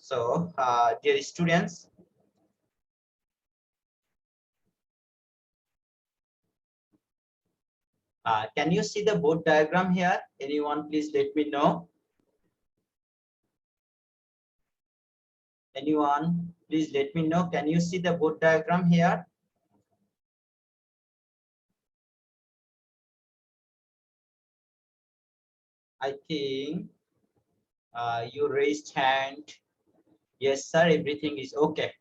So, dear students, can you see the board diagram here? Anyone, please let me know. Anyone, please let me know. Can you see the board diagram here? I think you raised hand. Yes, sir, everything is okay.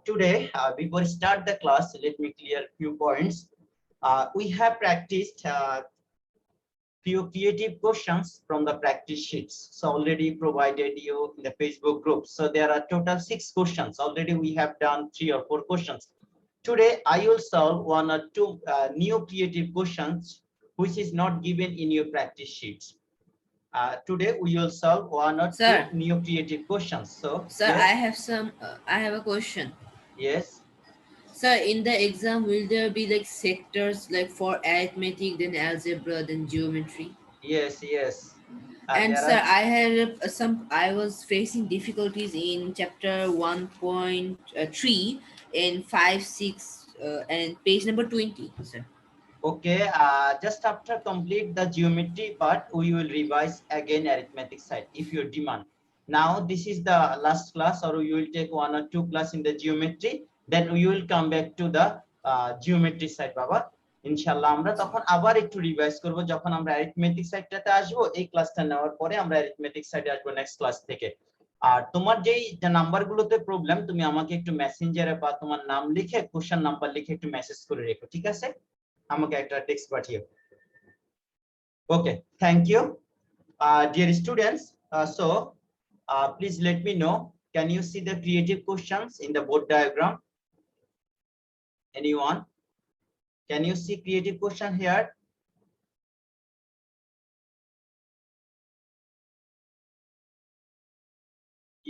Today, before we start the class, let me clear a few points. We have practiced few creative questions from the practice sheets. So already provided you in the Facebook group. So there are total 6 questions. Already we have done 3 or 4 questions. Today, I will solve 1 or 2 new creative questions, which is not given in your practice sheets. Today, we will solve 1 or 2 new creative questions. So, Sir, yes. I have a question. Yes. Sir, in the exam, will there be like sectors like for arithmetic, then algebra, then geometry? Yes, yes. And There sir, are. I had I was facing difficulties in chapter 1.3 in 5, 6, and page number 20, sir. Okay, just after complete the geometry part, we will revise again arithmetic side if you demand. Now this is the last class, or we will take 1 or 2 class in the geometry. Then we will come back to the geometry side, Baba. ইনশাআল্লাহ আমরা তখন আবার একটু revise করব যখন আমরা arithmetic সাইডটাতে আসবো। এই ক্লাসটা নেওয়ার পরে আমরা অ্যারিথমেটিক সাইডে আসবো নেক্সট ক্লাস থেকে। আর তোমার যেই নাম্বারগুলোতে প্রবলেম, তুমি আমাকে একটু মেসেঞ্জারে বা তোমার নাম লিখে কোশ্চেন নাম্বার লিখে একটু মেসেজ করে রেখো, ঠিক আছে? আমাকে একটা text পাঠিও। Okay, thank you. Dear students, please let me know, can you see the creative questions in the board diagram? Anyone? Can you see creative question here?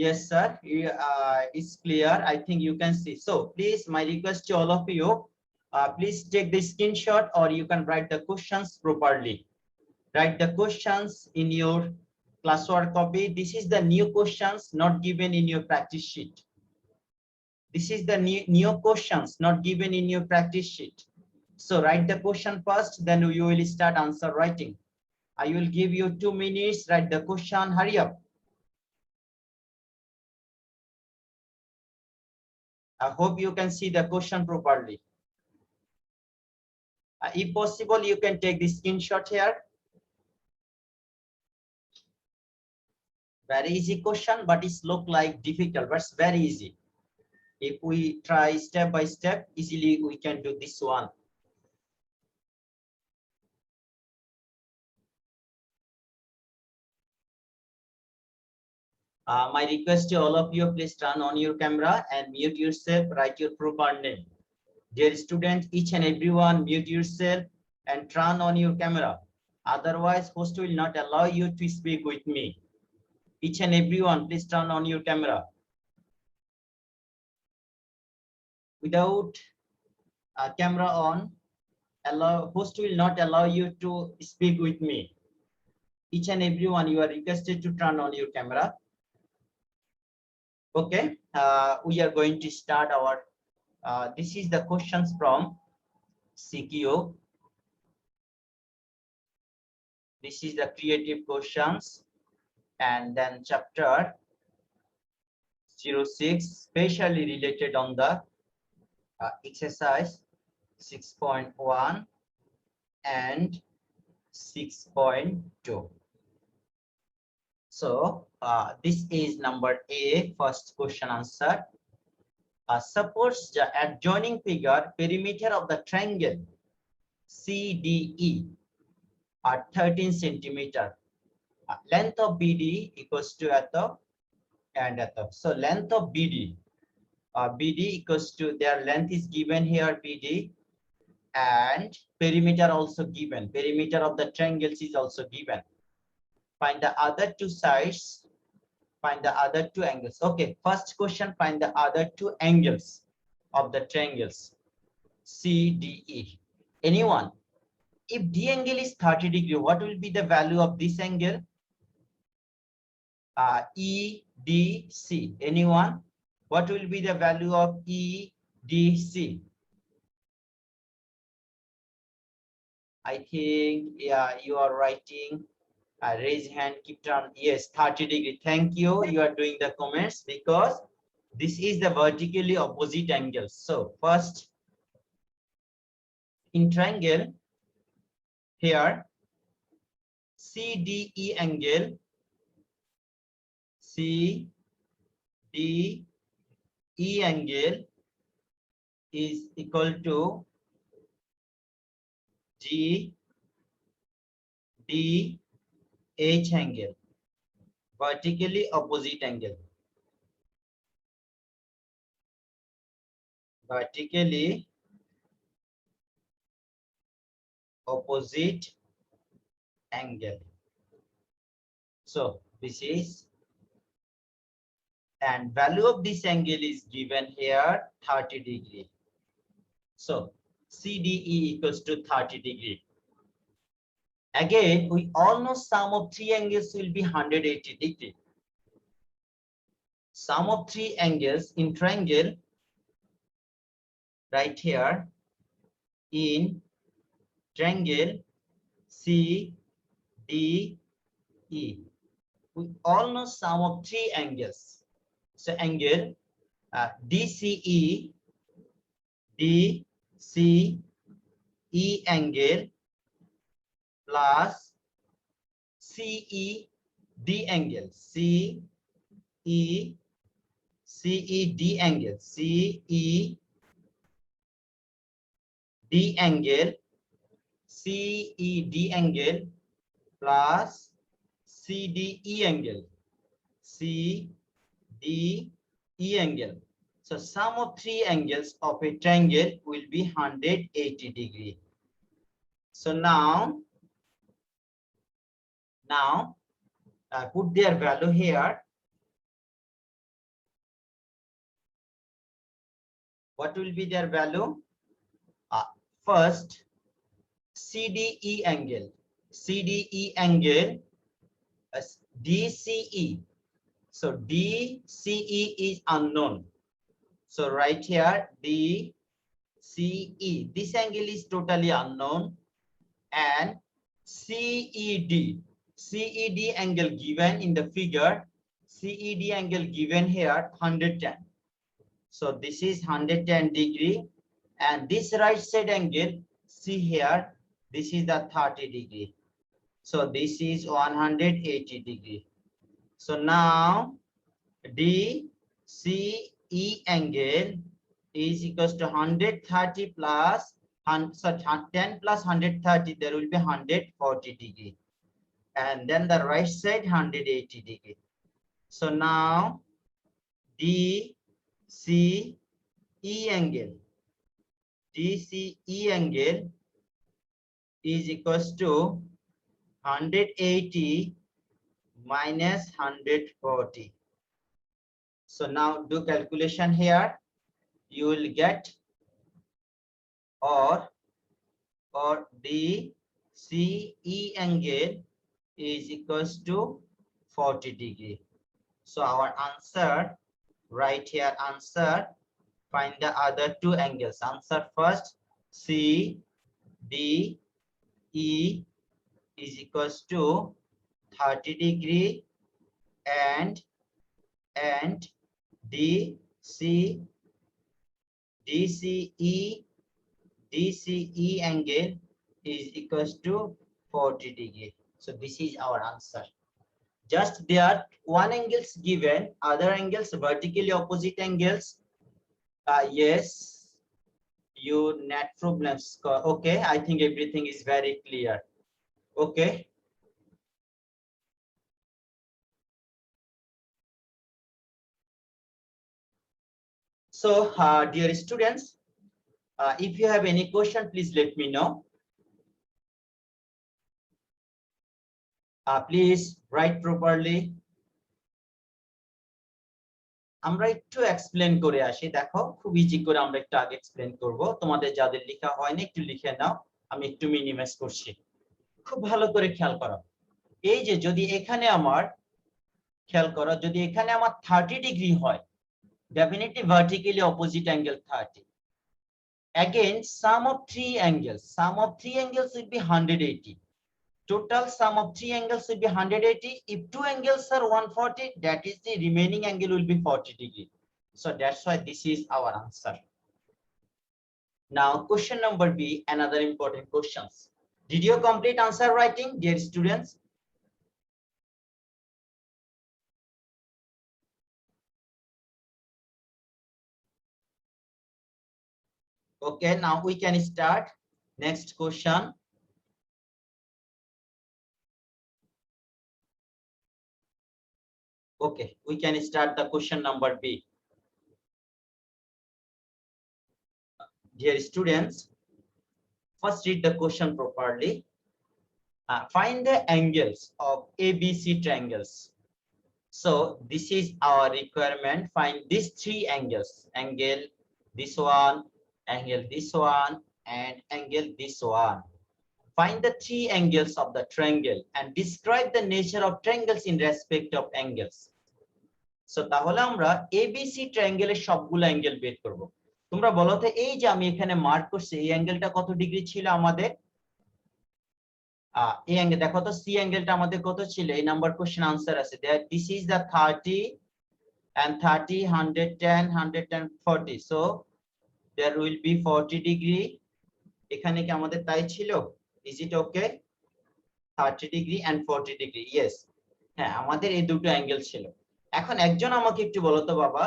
Yes, sir. It's clear. I think you can see. So please, my request to all of you, please take the screenshot, or you can write the questions properly. Write the questions in your classwork copy. This is the new questions not given in your practice sheet. This is the new questions not given in your practice sheet. So write the question first, then you will start answer writing. I will give you 2 minutes. Write the question. Hurry up. I hope you can see the question properly. If possible, you can take the screenshot here. Very easy question, but it's look like difficult, but it's very easy. If we try step by step, easily we can do this one. My request to all of you, please turn on your camera and mute yourself. Write your proper name. Dear students, each and everyone, mute yourself and turn on your camera. Otherwise, host will not allow you to speak with me. Each and everyone, please turn on your camera. Without a camera on, host will not allow you to speak with me. Each and everyone, you are requested to turn on your camera. Okay, we are going to start our, this is the questions from CQ. This is the creative questions, and then chapter 06, specially related on the exercise 6.1 and 6.2. So this is number A, first question answer. Suppose the adjoining figure perimeter of the triangle CDE are 13 centimeter. Length of BD equals to ato and ato. So length of BD, BD equals to, their length is given here, BD, and perimeter also given. Perimeter of the triangles is also given. Find the other 2 sides. Find the other 2 angles. Okay, first question, find the other 2 angles of the triangles CDE. Anyone? If D angle is 30 degree, what will be the value of this angle? EDC. Anyone? What will be the value of EDC? I think, yeah, you are writing. Raise hand, keep turn. Yes, 30 degree. Thank you. You are doing the comments because this is the vertically opposite angles. So first, in triangle, here, CDE angle, CDE angle is equal to GDH angle, vertically opposite angle. Vertically opposite angle. So this is, and value of this angle is given here 30 degree. So CDE equals to 30 degree. Again, we all know sum of three angles will be 180 degree. Sum of three angles in triangle, right here, in triangle CDE. We all know sum of three angles. So angle DCE angle plus CED angle, CED angle, CED angle, CED angle plus CDE angle, CDE angle. So sum of three angles of a triangle will be 180 degree. So now put their value here. What will be their value? First, CDE angle, DCE. So DCE is unknown. So right here, DCE, this angle is totally unknown. And CED angle given in the figure, CED angle given here 110. So this is 110 degree, and this right side angle, see here, this is the 30 degree. So this is 180 degree. So now DCE angle is equals to 130 plus 10 plus 130, there will be 140 degree. And then the right side 180 degree. So now DCE angle is equals to 180 minus 140. So now do calculation here. You will get or DCE angle is equals to 40 degree. So our answer right here, answer, find the other two angles. Answer first, CDE is equals to 30 degree and DCE angle is equals to 40 degree. So this is our answer. Just there one angles given, other angles vertically opposite angles. Yes, you net problems. Okay, I think everything is very clear. Okay. So, dear students, if you have any question, please let me know. Please write properly. আমরা একটু explain করে আসি। দেখো খুব easy করে আমরা একটু আগে এক্সপ্লেন করব। তোমাদের যাদের লেখা হয়নি একটু লিখে নাও, আমি একটু মিনিমাইজ করছি। খুব ভালো করে খেয়াল করো। এই যে যদি এখানে আমার খেয়াল করো যদি এখানে আমার 30 ডিগ্রি হয় definitely vertically opposite angle 30. Again, sum of three angles will be 180. Total sum of three angles will be 180. If two angles are 140, that is the remaining angle will be 40 degree. So that's why this is our answer. Now question number B, another important questions. Did you complete answer writing, dear students? Okay, now we can start. Next question. Okay, we can start the question number B. Dear students, first read the question properly. Find the angles of ABC triangles. So this is our requirement. Find these three angles: angle this one, angle this one, and angle this one. Find the three angles of the triangle and describe the nature of triangles in respect of angles. So তাহলে আমরা ABC triangle এর সবগুলো angle বের করব। তোমরা বলো তো এই যে আমি এখানে মার্ক করছি এই অ্যাঙ্গেলটা কত ডিগ্রি ছিল আমাদের? এই অ্যাঙ্গেল দেখো তো সি অ্যাঙ্গেলটা আমাদের কত ছিল? এই নাম্বার কোশ্চেন আনসার আছে that this is the 30 and 30 110 140, so there will be 40 degree. এখানে কি আমাদের তাই ছিল? Is it okay? 30 degree and 40 degree, yes. হ্যাঁ, আমাদের এই দুটো অ্যাঙ্গেল ছিল। এখন একজন আমাকে একটু বলো তো বাবা,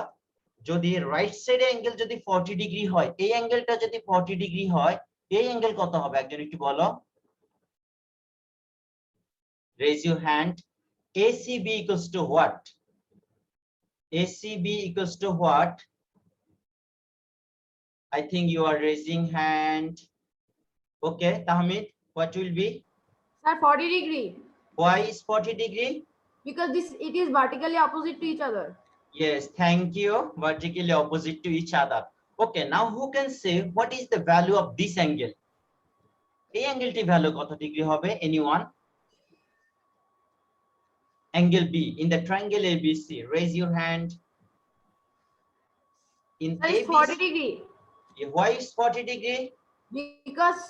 যদি রাইট সাইডে অ্যাঙ্গেল যদি 40 ডিগ্রি হয়, এই অ্যাঙ্গেলটা যদি 40 ডিগ্রি হয়, এই অ্যাঙ্গেল কত হবে? একজন একটু বলো। Raise your hand. ACB equals to what? ACB equals to what? I think you are raising hand. Okay, Tahmid, what will be? Sir, 40 degree. Why is 40 degree? Because it is vertically opposite to each other. Yes, thank you. Vertically opposite to each other. Okay, now who can say what is the value of this angle? এই অ্যাঙ্গেলটি value কত degree হবে? Anyone? Angle B in the triangle ABC. Raise your hand. In Sir, it's 40 degree. Why is 40 degree? Because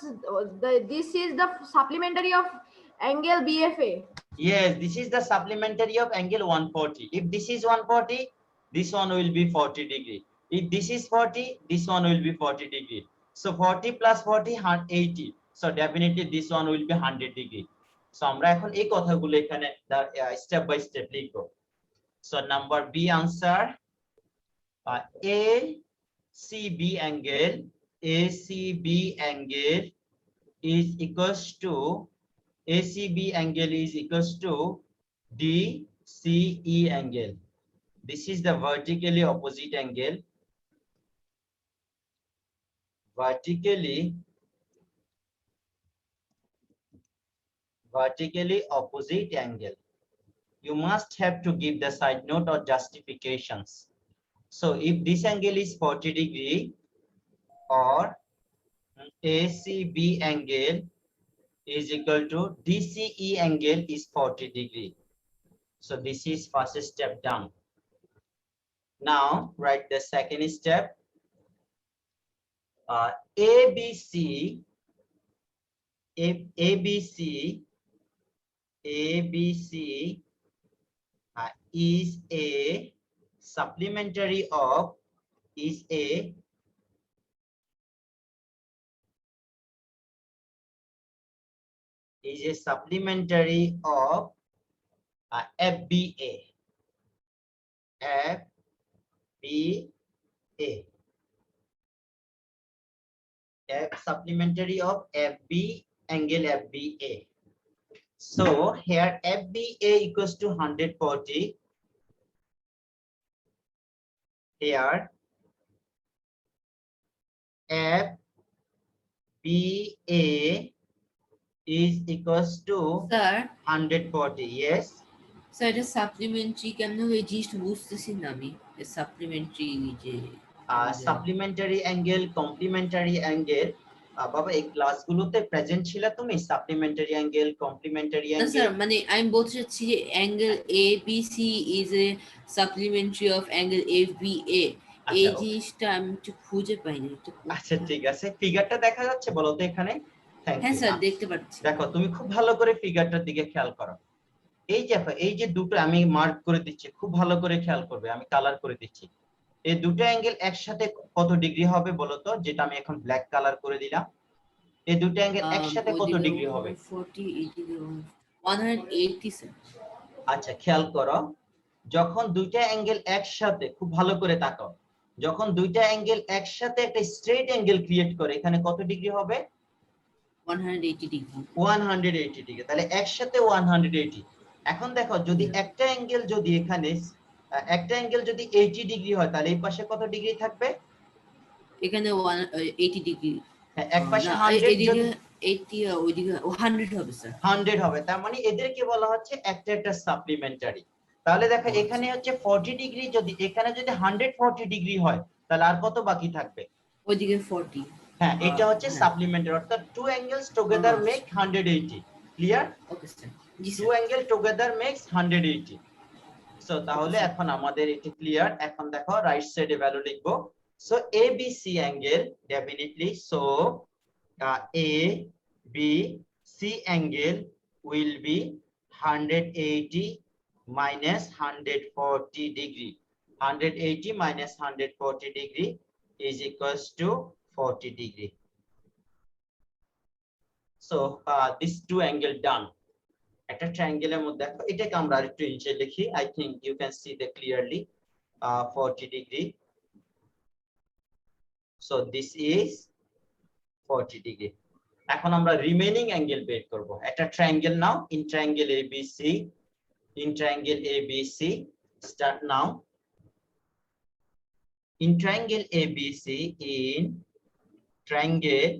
this is the supplementary of angle BFA. Yes, this is the supplementary of angle 140. If this is 140, this one will be 40 degree. If this is 40, this one will be 40 degree. So 40 plus 40, 80. So definitely this one will be 100 degree. So আমরা এখন এই কথাগুলো এখানে step by step লিখব. So number B answer, ACB angle is equals to ACB angle is equals to DCE angle. This is the vertically opposite angle. Vertically opposite angle. You must have to give the side note or justifications. So if this angle is 40 degree or ACB angle is equal to DCE angle is 40 degree. So this is first step done. Now write the second step. ABC is a supplementary of FBA. Supplementary of FB angle FBA. So here FBA equals to 140. Here FBA is equals to Sir, 140. Yes. sir, এটা supplementary কেমন হয়ে জিনিসটা বুঝতেছি না আমি। Supplementary যে Supplementary angle, complementary angle, বাবা এই ক্লাসগুলোতে প্রেজেন্ট ছিল তুমি? সাপ্লিমেন্টারি অ্যাঙ্গেল, কমপ্লিমেন্টারি না অ্যাঙ্গেল। স্যার, মানে আমি বলতে চাচ্ছি যে angle ABC is a supplementary of angle FBA, এই আচ্ছা জিনিসটা আমি একটু খুঁজে পাইনি একটু। আচ্ছা ঠিক আছে, ফিগারটা দেখা যাচ্ছে বলো তো এখানে? থ্যাংক হ্যাঁ ইউ। স্যার, দেখতে পাচ্ছি। দেখো তুমি খুব ভালো করে ফিগারটার দিকে খেয়াল করো। এই দেখো, এই যে দুটো আমি মার্ক করে দিচ্ছি, খুব ভালো করে খেয়াল করবে, আমি কালার করে দিচ্ছি। এই দুটো অ্যাঙ্গেল একসাথে কত ডিগ্রি হবে বলো তো, যেটা আমি এখন ব্ল্যাক কালার করে দিলাম। এই দুটো অ্যাঙ্গেল একসাথে কত ওইদিকে ডিগ্রি হবে? 140, এইদিকে 180 স্যার। আচ্ছা খেয়াল করো, যখন দুইটা অ্যাঙ্গেল একসাথে, খুব ভালো করে তাকাও, যখন দুইটা অ্যাঙ্গেল একসাথে একটা স্ট্রেট অ্যাঙ্গেল ক্রিয়েট করে, এখানে কত ডিগ্রি হবে? 180 ডিগ্রি। 180 ডিগ্রি। তাহলে একসাথে 180। এখন দেখো, যদি একটা অ্যাঙ্গেল যদি এখানে একটা অ্যাঙ্গেল যদি 80 ডিগ্রি হয়, তাহলে এই পাশে কত ডিগ্রি থাকবে? এখানে 180 ডিগ্রি। হ্যাঁ, এক পাশে না, 100 এদিকে যদি 80, ওইদিকে 100 হবে স্যার। 100 হবে, তার মানে এদেরকে বলা হচ্ছে একটা একটা সাপ্লিমেন্টারি। তাহলে দেখো আচ্ছা। এখানে হচ্ছে 40 ডিগ্রি, যদি এখানে যদি 140 ডিগ্রি হয়, তাহলে আর কত বাকি থাকবে? ওইদিকে 40। হ্যাঁ, এটা হচ্ছে হ্যাঁ। সাপ্লিমেন্টারি, অর্থাৎ two angles together make 180। Clear? Okay sir. জি two sir. Angle together makes 180। So তাহলে স্যার। এখন আমাদের এটি ক্লিয়ার। এখন দেখো রাইট সাইডে ভ্যালু লিখবো। So ABC angle definitely, so ABC angle will be 180 minus 140 degree. 180 minus 140 degree is equals to 40 degree. So this two angle done. একটা ট্রায়াঙ্গেলের মধ্যে দেখো, এটাকে আমরা আরেকটু নিচে লিখি। I think you can see that clearly. 40 degree. So this is 40 degree. এখন আমরা রিমেইনিং অ্যাঙ্গেল বের করব। একটা triangle now, in triangle ABC, in triangle ABC, start now. In triangle ABC, in triangle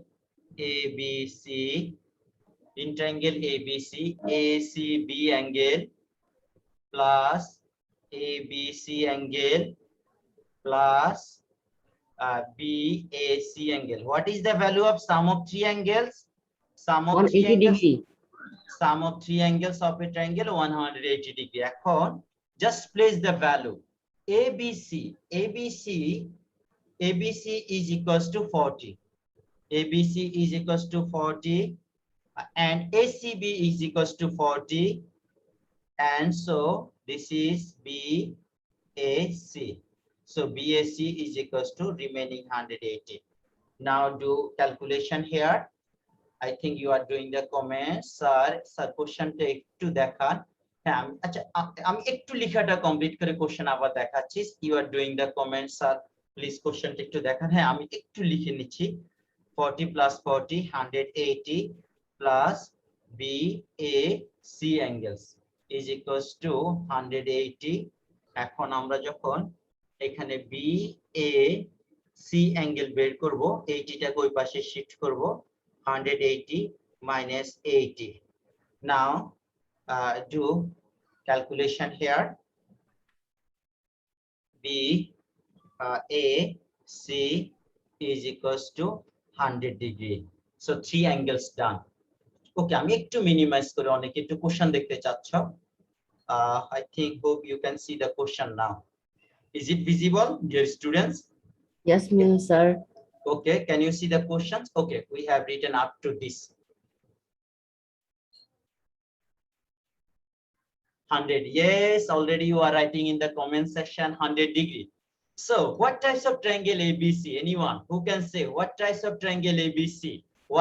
ABC, in triangle ABC, ACB angle plus ABC angle plus BAC angle. What is the value of sum of three angles? Sum of three 180 angles. degree. Sum of three angles of a triangle 180 degree. এখন just place the value. ABC is equals to 40. ABC is equals to 40 and ACB is equals to 40, and so this is BAC. So BAC is equals to remaining 180. Now do calculation here. I think you are doing the comments, sir question টা একটু দেখান। হ্যাঁ আচ্ছা, আমি একটু লেখাটা complete করে question আবার দেখাচ্ছি। You are doing the comments, sir, please কোশ্চেনটা একটু দেখান। হ্যাঁ আমি একটু লিখে নিচ্ছি। 40 plus 40 180 plus BAC angles is equals to 180. এখন আমরা যখন এখানে BAC অ্যাঙ্গেল বের করব, 80টাকে ওই পাশে শিফট করব, 180 minus 80. Now do calculation here. BAC is equals to 100 degree. So three angles done. Okay, আমি একটু মিনিমাইজ করে, অনেকে একটু কোশ্চেন দেখতে চাচ্ছ। I think hope you can see the question now. Is it visible, dear students? Yes, sir. Okay, can you see the questions? Okay, we have written up to this. 100, yes, already you are writing in the comment section 100 degree. So what types of triangle ABC? Anyone who can say what types of triangle ABC?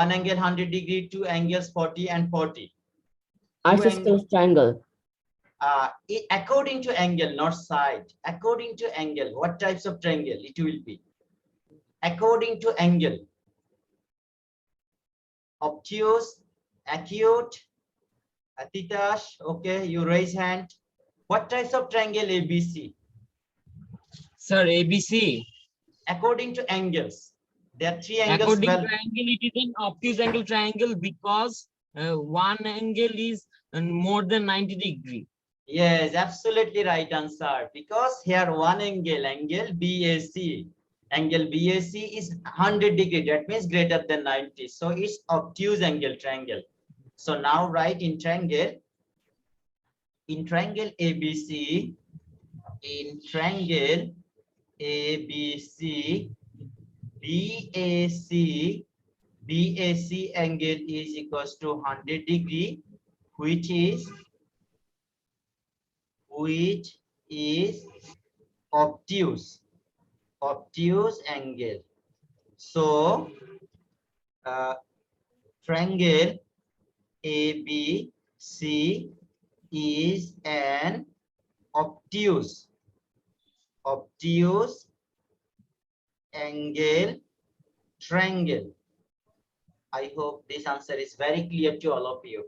One angle 100 degree, two angles 40 and 40. Isosceles triangle. According to angle, not side. According to angle, what types of triangle it will be? According to angle, obtuse, acute, Atitash, okay, you raise hand. What types of triangle ABC? Sir, ABC. According to angles, there are three angles. According to angle, it is an obtuse angle triangle because one angle is more than 90 degree. Yes, absolutely right answer. Because here one angle, angle BAC, Angle BAC is 100 degree. That means greater than 90. So it's obtuse angle triangle. So now write in triangle ABC, in triangle ABC, BAC angle is equals to 100 degree, which is obtuse angle. So triangle ABC is an obtuse angle triangle. I hope this answer is very clear to all of you.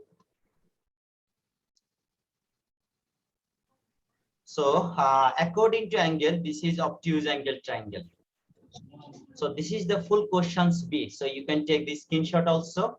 So according to angle, this is obtuse angle triangle. So this is the full questions B. So you can take the screenshot also.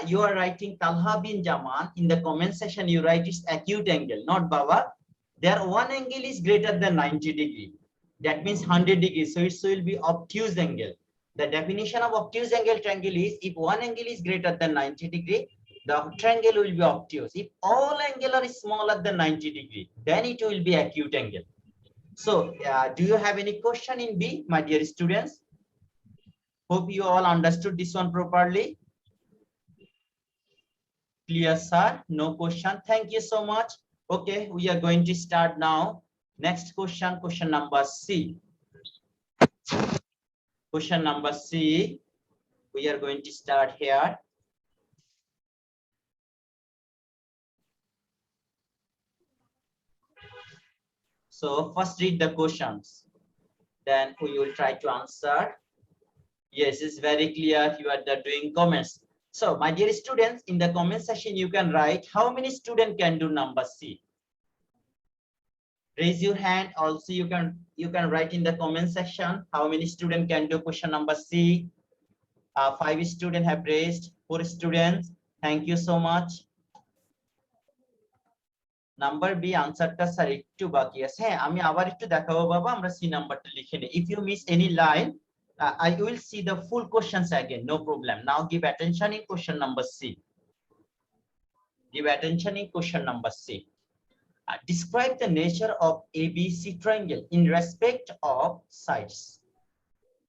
You are writing Talha bin Jaman. In the comment section, you write it's acute angle, not Baba. There one angle is greater than 90 degree. That means 100 degrees. So it will be obtuse angle. The definition of obtuse angle triangle is if one angle is greater than 90 degree, the triangle will be obtuse. If all angle are smaller than 90 degree, then it will be acute angle. So do you have any question in B, my dear students? Hope you all understood this one properly. Clear, sir? No question. Thank you so much. Okay, we are going to start now. Next question, question number C. Question number C. We are going to start here. So first read the questions. Then we will try to answer. Yes, it's very clear. You are doing comments. So my dear students, in the comment section, you can write how many students can do number C. Raise your hand. Also, you can write in the comment section how many students can do question number C. 5 students have raised. 4 students. Thank you so much. Number B answerটা sir একটু বাকি আছে। হ্যাঁ, আমি আবার একটু দেখাবো বাবা, আমরা C নাম্বারটা লিখে নেই। If you miss any line, I will see the full questions again. No problem. Now give attention in question number C. Give attention in question number C. Describe the nature of ABC triangle in respect of sides.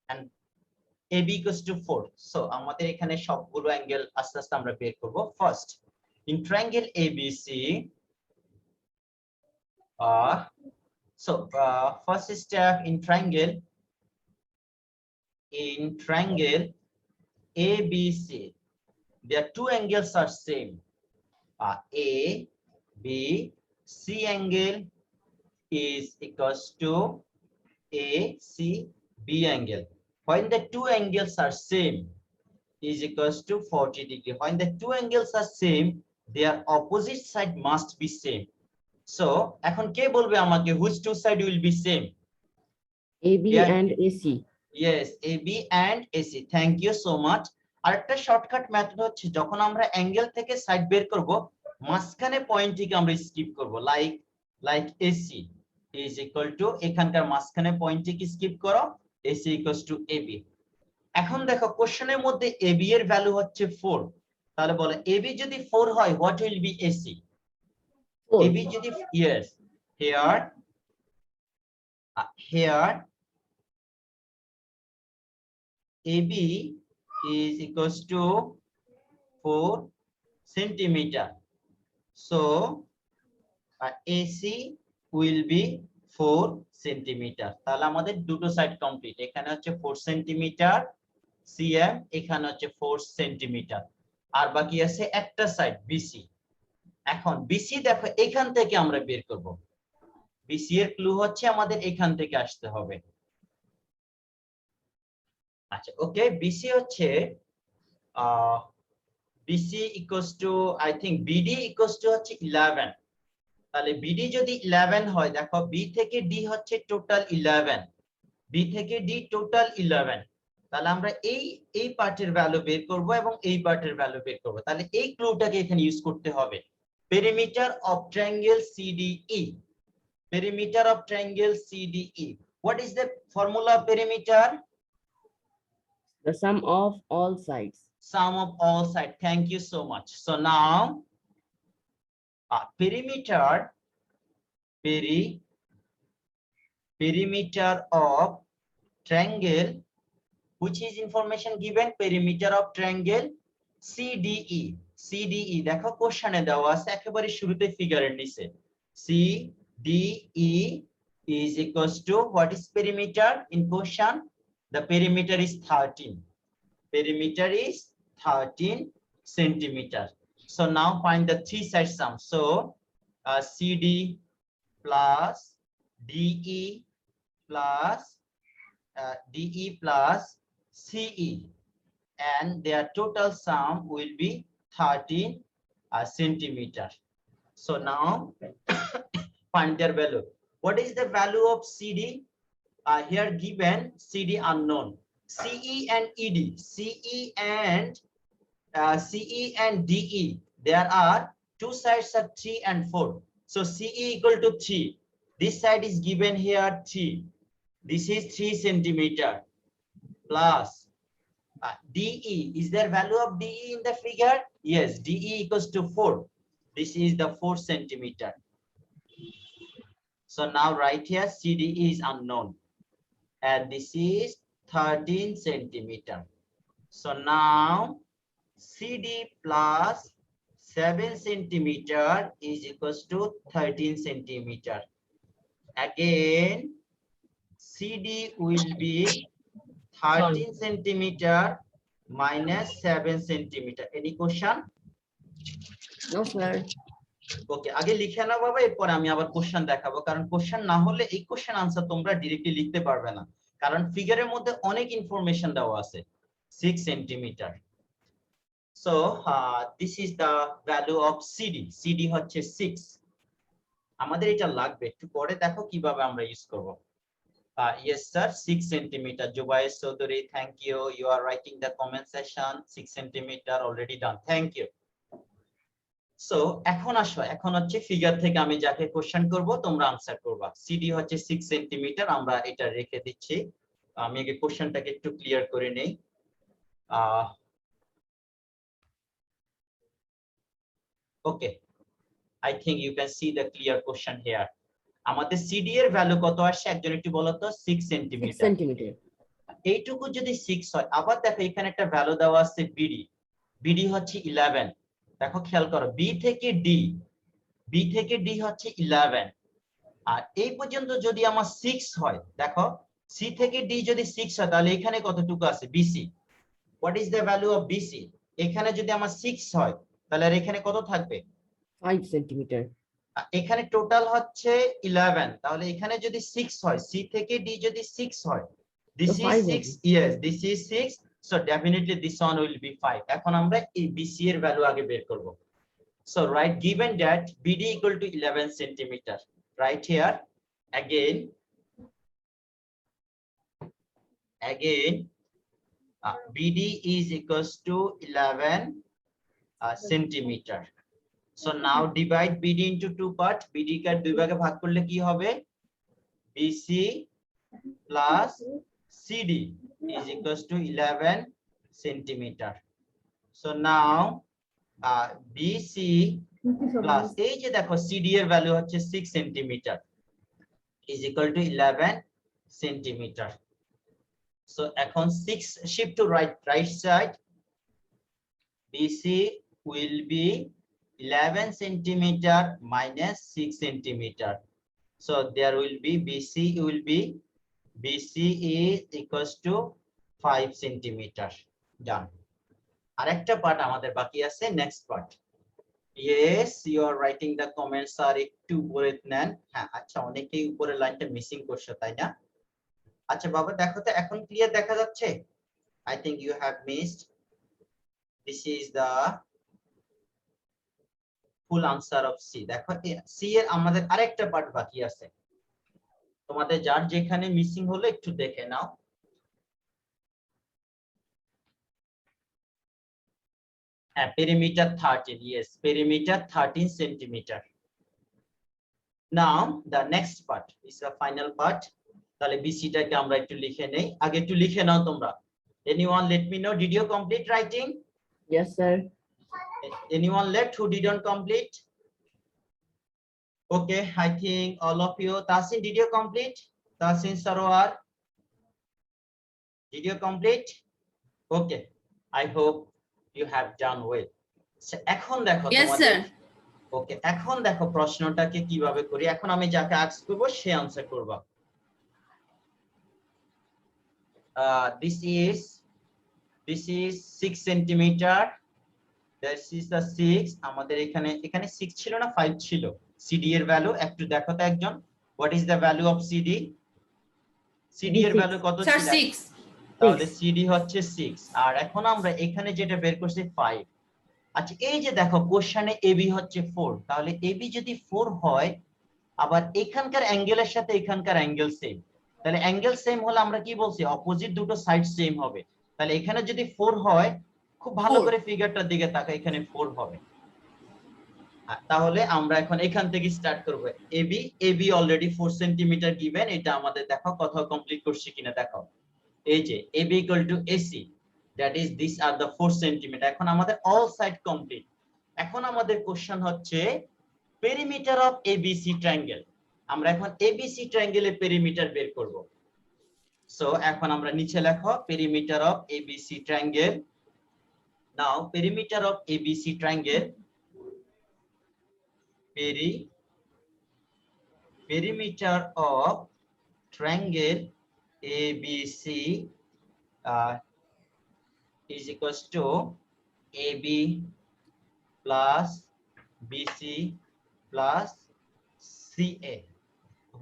And AB equals to 4. So আমাদের এখানে সবগুলো angle আস্তে আস্তে আমরা বের করব। First, in triangle ABC, first step in triangle ABC, their two angles are same. A B C angle is equals to AC B angle. When the two angles are same, is equals to 40 degree. When the two angles are same, their opposite side must be same. So এখন কে বলবে আমাকে which two side will be same? AB and AC. Yes, AB and AC. Thank you so much. আরেকটা shortcut method হচ্ছে যখন আমরা angle থেকে side বের করব, মাঝখানে পয়েন্টটিকে আমরা স্কিপ করব, like AC is equal to এখানকার মাঝখানে পয়েন্টটিকে স্কিপ করো, AC equals to AB. এখন দেখো কোশ্চেনের মধ্যে AB এর ভ্যালু হচ্ছে 4, তাহলে বলো AB যদি 4 হয়, what will be AC? 4. AB যদি, yes, here AB is equals to 4 centimeter. So AC will be 4 centimeter. তাহলে আমাদের দুটো সাইড কমপ্লিট। এখানে হচ্ছে 4 সেন্টিমিটার সিএম, এখানে হচ্ছে 4 সেন্টিমিটার, আর বাকি আছে একটা সাইড BC। এখন BC দেখো এখান থেকে আমরা বের করব। BC এর ক্লু হচ্ছে আমাদের এখান থেকে আসতে হবে। আচ্ছা, ওকে, BC হচ্ছে BC equals to I think BD equals to হচ্ছে 11। তাহলে BD যদি 11 হয়, দেখো B থেকে D হচ্ছে টোটাল 11, B থেকে D টোটাল 11। তাহলে আমরা এই পার্টের ভ্যালু বের করব এবং এই পার্টের ভ্যালু বের করব। তাহলে এই ক্লুটাকে এখানে ইউজ করতে হবে। Perimeter of triangle CDE, perimeter of triangle CDE. What is the formula of perimeter? The sum of all sides. Sum of all sides. Thank you so much. So now, perimeter of triangle, which is information given, perimeter of triangle CDE. CDE দেখো কোশ্চেনে দেওয়া আছে একেবারে শুরুতে ফিগারের নিচে। CDE is equals to what is perimeter in question? The perimeter is 13. Perimeter is 13 centimeter. So now find the three side sum. So CD plus DE plus DE plus CE, and their total sum will be 13 centimeter. So now find their value. What is the value of CD? Here given CD unknown. CE and ED, CE and DE, there are two sides of 3 and 4. So CE equal to 3. This side is given here 3. This is 3 centimeter plus DE. Is there value of DE in the figure? Yes, DE equals to 4. This is the 4 centimeter. So now right here CDE is unknown, and this is 13 centimeter. So now CD plus 7 centimeter is equals to 13 centimeter. Again, CD will be 13 centimeter minus 7 centimeter. Any question? No, sir. ওকে, আগে লিখে নাও বাবা, এরপর আমি আবার question দেখাবো, কারণ question না হলে এই কোশ্চেন আনসার তোমরা ডিরেক্টলি লিখতে পারবে না, কারণ ফিগারের মধ্যে অনেক ইনফরমেশন দেওয়া আছে। 6 centimetre. So this is the value of CD. CD হচ্ছে 6। আমাদের এটা লাগবে, একটু পরে দেখো কিভাবে আমরা ইউজ করব। Yes sir, 6 centimeter. Jubair Chaudhary, thank you. You are writing the comment section. 6 centimeter already done. Thank you. So এখন আসো, এখন হচ্ছে ফিগার থেকে আমি যাকে কোশ্চেন করব তোমরা আনসার করবা। সিডি হচ্ছে 6 সেন্টিমিটার, আমরা এটা রেখে দিচ্ছি। আমি আগে কোশ্চেনটাকে একটু ক্লিয়ার করে নেই। ওকে, I think you can see the clear question here. আমাদের সিডি এর ভ্যালু কত আসছে একজন একটু বলো তো? 6 6 সেন্টিমিটার। centimeter. এইটুকু যদি 6 হয়, আবার দেখো এখানে একটা ভ্যালু দেওয়া আছে বিডি। বিডি হচ্ছে 11। দেখো খেয়াল করো, বি থেকে ডি হচ্ছে 11, আর এই পর্যন্ত যদি আমার 6 হয়, দেখো সি থেকে ডি যদি 6 হয় তাহলে এখানে কতটুকু আছে? BC. What is the value of BC? এখানে যদি আমার 6 হয় তাহলে আর এখানে কত থাকবে? 5 centimeter. এখানে টোটাল হচ্ছে 11, তাহলে এখানে যদি 6 হয়, সি থেকে ডি যদি 6 হয়, this So is 5 6, yes this is 6, so definitely this one will be 5. এখন আমরা এই বিসি এর ভ্যালু আগে বের করব। So right, given that BD equal to 11 centimeter, right here again BD is equals to 11 centimeter. So now divide BD into two part. BD কে দুই ভাগে ভাগ করলে কি হবে? BC plus CD is equals to 11 centimeter. So now BC plus এই যে দেখো CD এর ভ্যালু হচ্ছে 6 centimeter is equal to 11 centimeter. So এখন 6 shift to right side. BC will be 11 centimeter minus 6 centimeter. So there will be BC is equals to 5 centimeter. Done. আরেকটা part আমাদের বাকি আছে, next part. Yes, you are writing the comments are একটু উপরে নেন। হ্যাঁ, আচ্ছা অনেকেই উপরের লাইনটা মিসিং করছে, তাই না? আচ্ছা বাবা দেখো তো এখন ক্লিয়ার দেখা যাচ্ছে? I think you have missed. This is the full answer of C. দেখো C এর আমাদের আরেকটা পার্ট বাকি আছে, তোমাদের যার যেখানে মিসিং হলো একটু দেখে নাও। Perimeter 13, yes, perimeter 13 centimeter. Now the next part is the final part. তাহলে বিসিটাকে আমরা একটু লিখে নেই, আগে একটু লিখে নাও তোমরা। Anyone let me know, did you complete writing? Yes, sir. Anyone left who didn't complete? Okay, I think all of you. Tasin, did you complete? Tasin Sarwar, did you complete? Okay, I hope you have done well. So এখন দেখো Yes, তোমাদের, sir. ওকে এখন দেখো প্রশ্নটাকে কিভাবে করি। এখন আমি যাকে আস্ক করব সে আনসার করবা। This is 6 centimeter. This is the 6. আমাদের এখানে 6 ছিল না 5 ছিল। CD এর ভ্যালু একটু দেখো তো একজন, what is the value of CD? CD এর ভ্যালু কত Sir, ছিল? 6. তাহলে CD হচ্ছে 6, আর এখন আমরা এখানে যেটা বের করছি 5। আচ্ছা এই যে দেখো কোশ্চেনে AB হচ্ছে 4, তাহলে AB যদি 4 হয়, আবার এখানকার অ্যাঙ্গেলের সাথে এখানকার অ্যাঙ্গেল সেম, তাহলে অ্যাঙ্গেল সেম হলে আমরা কি বলছি, অপোজিট দুটো সাইড সেম হবে। তাহলে এখানে যদি 4 হয়, খুব ভালো 4 করে ফিগারটার দিকে তাকা, এখানে 4 হবে। তাহলে আমরা এখন এখান থেকে স্টার্ট করব। AB অলরেডি 4 সেন্টিমিটার গিভেন, এটা আমাদের দেখো কোথাও কমপ্লিট করছি কিনা দেখো। এই যে AB = AC, that is these are the 4 centimetre. এখন আমাদের অল সাইড কমপ্লিট। এখন আমাদের কোশ্চেন হচ্ছে পেরিমিটার অফ ABC ট্রায়াঙ্গেল। আমরা এখন ABC ট্রায়াঙ্গেলের পেরিমিটার বের করব। সো এখন আমরা নিচে লেখো perimeter of ABC triangle. Now perimeter of ABC triangle, perimeter of triangle ABC is equals to AB plus BC plus CA.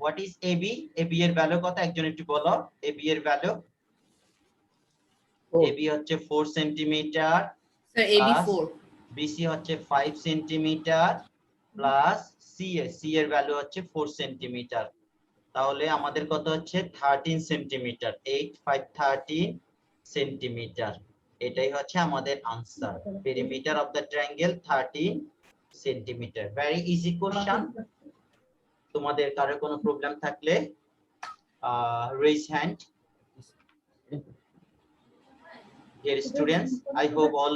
What is AB? AB এর value কত একজন একটু বলো। AB এর ভ্যালু, Oh, AB হচ্ছে 4 centimetre, Sir, AB Plus 4. BC হচ্ছে 5 centimetre plus CA এর value হচ্ছে 4 সেন্টিমিটার। তাহলে আমাদের কত হচ্ছে 13 সেন্টিমিটার, 8 5 13 সেন্টিমিটার। এটাই হচ্ছে আমাদের answer, perimeter of the triangle 13 centimetre. Very easy question. তোমাদের কারো কোনো প্রবলেম থাকলে raise hand. Dear students, I hope all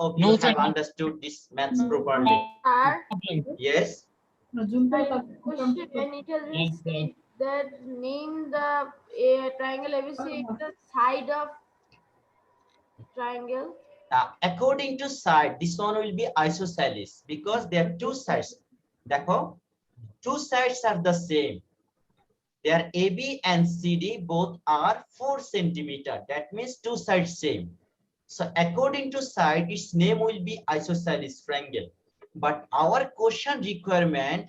of you No, sir. have understood this maths properly. Sir, Yes. my question, can you tell me Yes, sir. that name the triangle ABC is the side of triangle? According to side, this one will be isosceles because there are two sides. Dekho, two sides are the same. Their AB and CD both are 4 centimeter. That means two sides same. So according to side, its name will be isosceles triangle. But our question requirement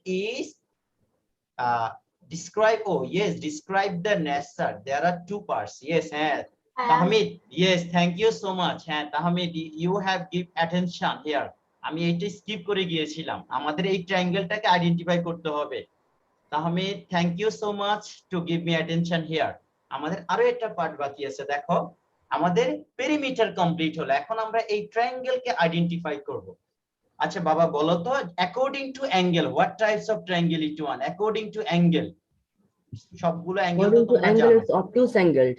is describe. Oh yes, describe the nature. There are two parts. Yes, Tahmid. Yes, thank you so much. Tahmid, you have give attention here. আমি এইটা skip করে গিয়েছিলাম, আমাদের এই ট্রায়াঙ্গেলটাকে identify করতে হবে। Tahmid, thank you so much to give me attention here. আমাদের আরো একটা পার্ট বাকি আছে। দেখো আমাদের পেরিমিটার কমপ্লিট হলো, এখন আমরা এই ট্রায়াঙ্গেলকে আইডেন্টিফাই করব। আচ্ছা বাবা বলো তো, according to angle what types of triangle it one? According to angle, সবগুলো অ্যাঙ্গেল তো according to তোমরা angle, জানো। it's obtuse angled.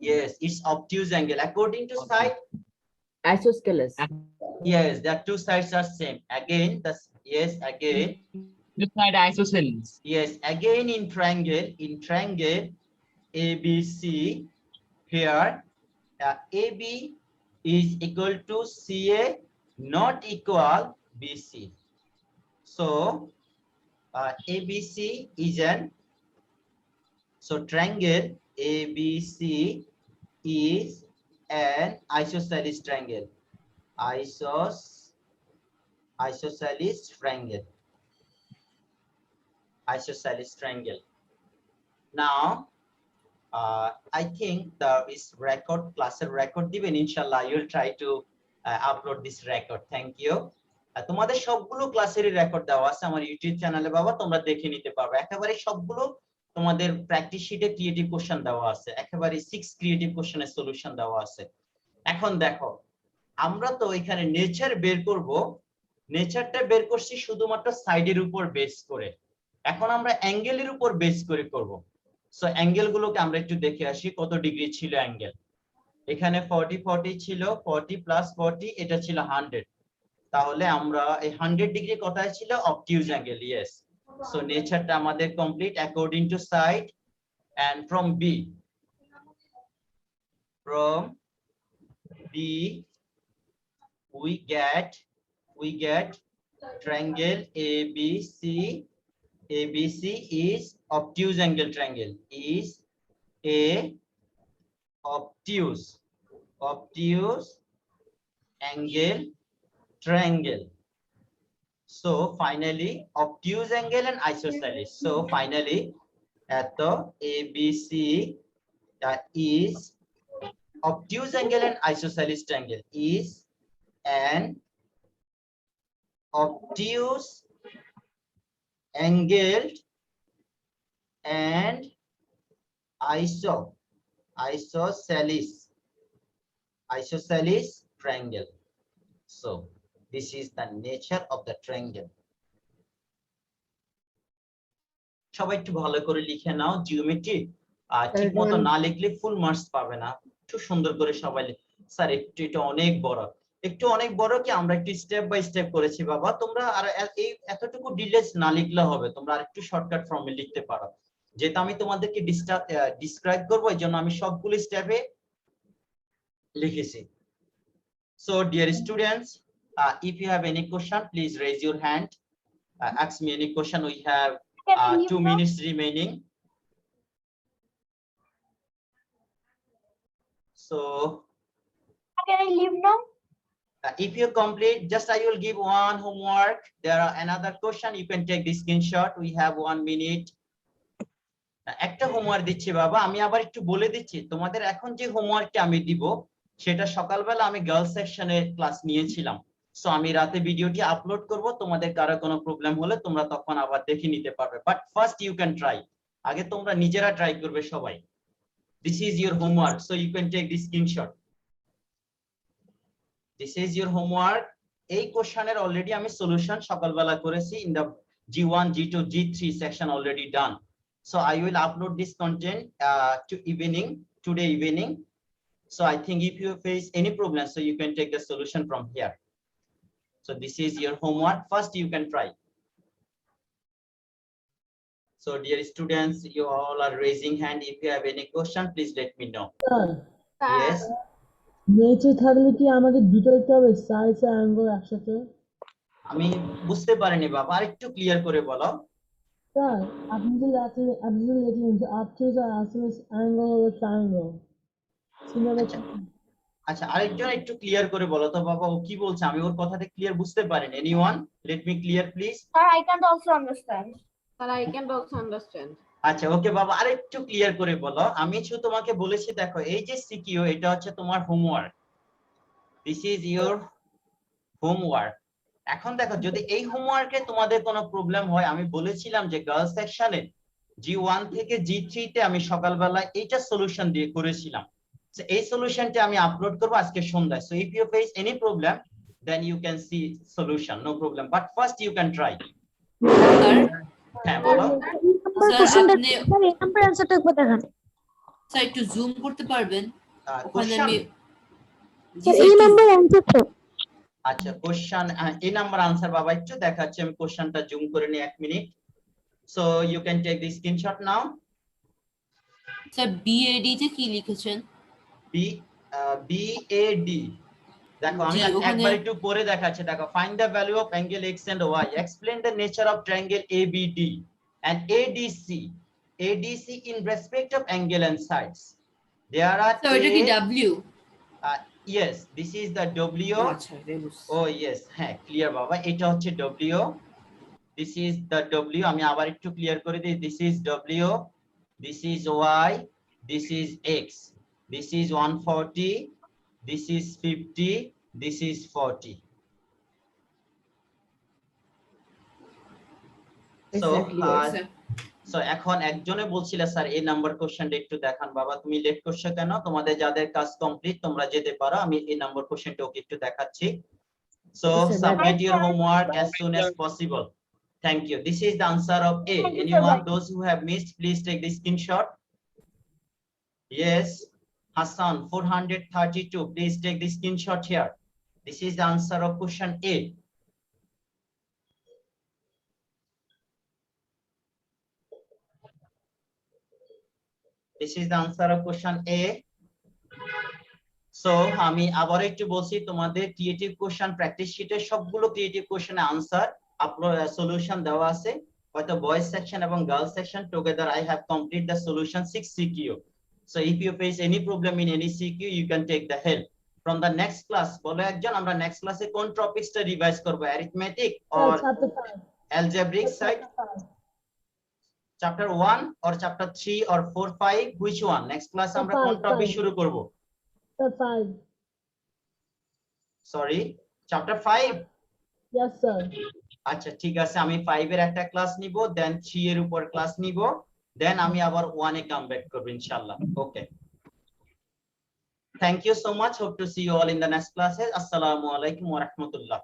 Yes, it's obtuse angle. According to side, Isosceles. yes, the two sides are same. Again, again. This side isosceles. Yes, again in triangle ABC, here AB is equal to CA, not equal BC. So ABC is triangle ABC is an isosceles triangle. Isosceles triangle. Now I think there is class record diben, inshallah you will try to upload this record. Thank you. তোমাদের সবগুলো ক্লাসেরই record দেওয়া আছে আমার YouTube চ্যানেলে বাবা, তোমরা দেখে নিতে পারবে। একেবারে সবগুলো তোমাদের প্র্যাকটিস শিটে ক্রিয়েটিভ কোশ্চেন দেওয়া আছে, একেবারে 6 ক্রিয়েটিভ কোশ্চেনের সলিউশন দেওয়া আছে। এখন দেখো আমরা তো এখানে নেচার বের করব, নেচারটা বের করছি শুধুমাত্র সাইডের উপর বেস করে। এখন আমরা অ্যাঙ্গেলের উপর বেস করে করব। সো অ্যাঙ্গেল গুলোকে আমরা একটু দেখে আসি কত ডিগ্রি ছিল অ্যাঙ্গেল। এখানে 40 ছিল, 40 প্লাস 40 এটা ছিল 100। তাহলে আমরা এই 100 ডিগ্রি কোথায় ছিল? অবটিউজ অ্যাঙ্গেল। ইয়েস। সো নেচারটা আমাদের complete according to side and from B we get triangle ABC. ABC is obtuse angle triangle, is a obtuse angle triangle. So finally obtuse angle and isosceles. So finally at the ABC that is obtuse angle and isosceles triangle is an obtuse angled and isosceles triangle. So this is the nature of the triangle. সবাই একটু ভালো করে লিখে নাও geometry. ঠিক মতো না লিখলে full marks পাবে না। একটু সুন্দর করে সবাই স্যার একটু এটা অনেক বড় কি আমরা একটু স্টেপ বাই স্টেপ করেছি বাবা। তোমরা আর এই এতটুকু ডিটেইলস না লিখলে হবে, তোমরা আরেকটু শর্টকাট ফর্মে লিখতে পারো। যেটা আমি তোমাদেরকে ডিসক্রাইব করব এই জন্য আমি সবগুলো স্টেপে লিখেছি। So dear students, if you have any question please raise your hand, ask me any question. We have 2 minutes remaining. So Can I leave now? if you complete, just I will give one homework. There are another question, you can take the screenshot. We have 1 minute. একটা homework দিচ্ছি বাবা, আমি আবার একটু বলে দিচ্ছি তোমাদের। এখন যে হোমওয়ার্কটা আমি দিব সেটা সকালবেলা আমি গার্লস সেকশনে ক্লাস নিয়েছিলাম। সো আমি রাতে ভিডিওটি আপলোড করব, তোমাদের কারো কোনো প্রবলেম হলে তোমরা তখন আবার দেখে নিতে পারবে। But first you can try, আগে তোমরা নিজেরা ট্রাই করবে সবাই। This is your homework, so you can take the screenshot. This is your homework. এই কোশ্চেনের অলরেডি আমি সলিউশন সকালবেলা করেছি। In the G1, G2, G3 section already done. So I will upload this content today evening. So I think if you face any problem, so you can take the solution from here. So this is your homework. First you can try. So dear students, you all are raising hand. If you have any question, please let me know. Yes. Nature থাকলে কি আমাদের দুটো দেখতে হবে, size আর angle একসাথে? আমি বুঝতে পারিনি বাবা, আরেকটু ক্লিয়ার করে বলো। স্যার আপনি যে লিখলেন যে obtuse আর isosceles অ্যাঙ্গেল হলো ট্রায়াঙ্গেল। আচ্ছা আরেকজন একটু ক্লিয়ার করে বলো তো বাবা, ও কি বলছে, আমি ওর কথাটা ক্লিয়ার বুঝতে পারিনি। Anyone let me clear please. Sir, I can't also understand. Sir, I can't also understand. আচ্ছা ওকে বাবা, আরেকটু ক্লিয়ার করে বলো। আমি শুধু তোমাকে বলেছি দেখো এই যে সিকিউ এটা হচ্ছে তোমার homework. This is your homework. এখন দেখো যদি এই হোমওয়ার্কে তোমাদের কোনো প্রবলেম হয়, আমি বলেছিলাম যে গার্লস সেকশনে G1 থেকে G3 তে আমি সকালবেলা এইটা সলিউশন দিয়ে করেছিলাম। সো এই সলিউশনটা আমি আপলোড করব আজকে সন্ধ্যায়। So if you face any problem then you can see solution, no problem, but first you can try. হ্যাঁ বলো স্যার একটু জুম করতে পারবেন? ওখানে কোশ্চেন। আমি আচ্ছা কোশ্চেন এই নাম্বার আনসার বাবা একটু দেখাচ্ছি, আমি কোশ্চেনটা জুম করে নিই 1 minute. So you can take the screenshot now. Sir BAD তে কি লিখেছেন? BAD দেখো আমি একবার একটু পরে দেখাচ্ছি। দেখো find the value of angle x and y, explain the nature of triangle ABD and ADC in respect of angle and sides. There are sir এটা কি W? yes, this is the W. আচ্ছা রেবুস। Oh yes, হ্যাঁ clear বাবা, এটা হচ্ছে W. This is the W. আমি আবার একটু ক্লিয়ার করে দিই। This is W, this is Y, this is X, this is 140, this is 50, this is 40. So এখন একজনে বলছিল স্যার এই নাম্বার কোশ্চেনটা একটু দেখান বাবা। তুমি লেট করছো কেন? তোমাদের যাদের কাজ কমপ্লিট তোমরা যেতে পারো, আমি এই নাম্বার কোশ্চেনটা ওকে একটু দেখাচ্ছি। So Yes, sir. submit your Bye, sir. homework Bye, as soon as possible. Thank you. This is the answer of A. Thank you, sir. Anyone, Bye. those who have missed, please take the screenshot. Yes, Hassan 432. Please take the screenshot here. This is the answer of question A. This is the answer of question A. So আমি আবার একটু বলছি তোমাদের creative question practice শিটে সবগুলো creative কোশ্চেনের answer upload solution দেওয়া আছে হয়তো বয়েজ সেকশন এবং girls section together I have complete the solution 6 CQ. So if you face any problem in any CQ, you can take the help from the next class. বলো একজন আমরা next ক্লাসে কোন টপিকসটা revise করব, arithmetic Sir, or chapter 5. algebraic Sir, side, chapter 5. chapter 1 or chapter 3 or 4 5, which one? Next class আমরা কোন 5, topic 5. শুরু করব? Sir, 5. Sorry, chapter 5. Yes, sir. আচ্ছা ঠিক আছে, আমি 5 এর একটা ক্লাস নিব, দেন 3 এর উপর ক্লাস নিব, দেন আমি আবার 1 এ কাম ব্যাক করব ইনশাআল্লাহ। Okay, thank you so much, hope to see you all in the next classes. আসসালামু আলাইকুম ওয়া রাহমাতুল্লাহ।